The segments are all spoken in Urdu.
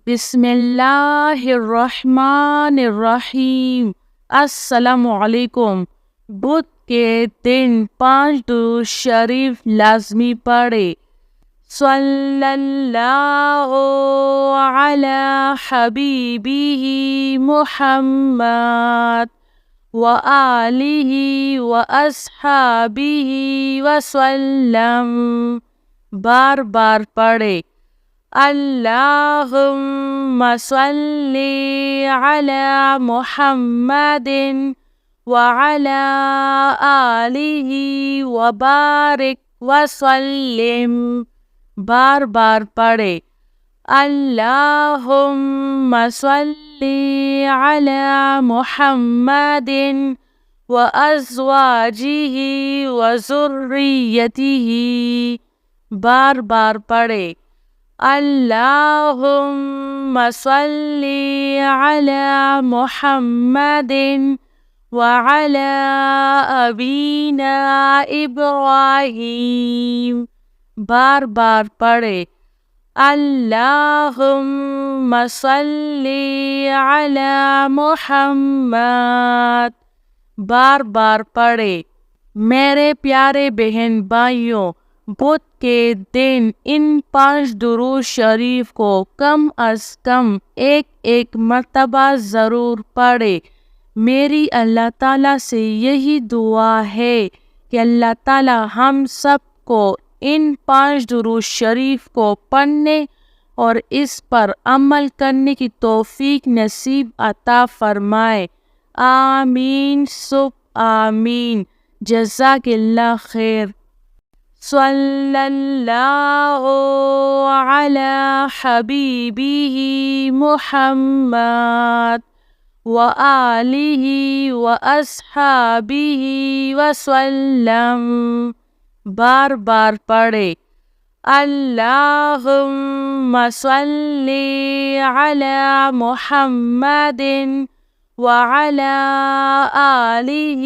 بسم اللہ الرحمن الرحیم۔ السلام علیکم۔ بدھ کے دن 5 درود شریف لازمی پڑھے۔ صلی اللہ علی حبیبہ محمد وآلہ واصحابہ وسلم۔ بار بار پڑھے۔ اللہم صلی علی محمد وعلی آلہ وبارک وسلم۔ بار بار پڑھے۔ اللہم صلی علی محمد وازواجہ وذریتہ۔ بار بار پڑھے۔ اللہم صلی علی محمد وعلی ابینا ابراہیم۔ بار بار پڑھے۔ اللہم صلی علی محمد۔ بار بار پڑھے۔ میرے پیارے بہن بھائیوں، بدھ کے دن ان 5 درود شریف کو کم از کم ایک مرتبہ ضرور پڑھے۔ میری اللہ تعالیٰ سے یہی دعا ہے کہ اللہ تعالیٰ ہم سب کو ان 5 درود شریف کو پڑھنے اور اس پر عمل کرنے کی توفیق نصیب عطا فرمائے۔ آمین ثم آمین۔ جزاک اللہ خیر۔ صلی اللہ علی حبیبہ محمد وآلہ واصحابہ وسلم۔ بار بار پڑھے۔ اللہم صلی علی محمد وعلی آلہ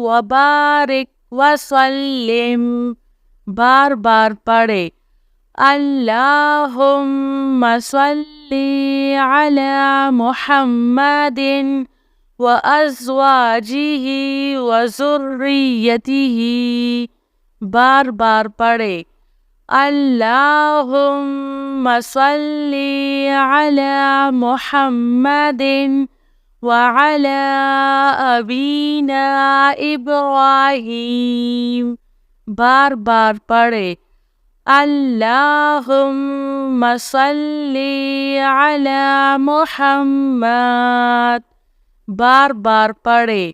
وبارک وسلم۔ بار بار پڑھے۔ اللہم صلی علی محمد وازواجہ وذریتہ۔ بار بار پڑھے۔ اللہم صلی علی محمد وعلی ابینا ابراہیم۔ بار بار پڑھے۔ اللہم صلی علی محمد۔ بار بار پڑھے۔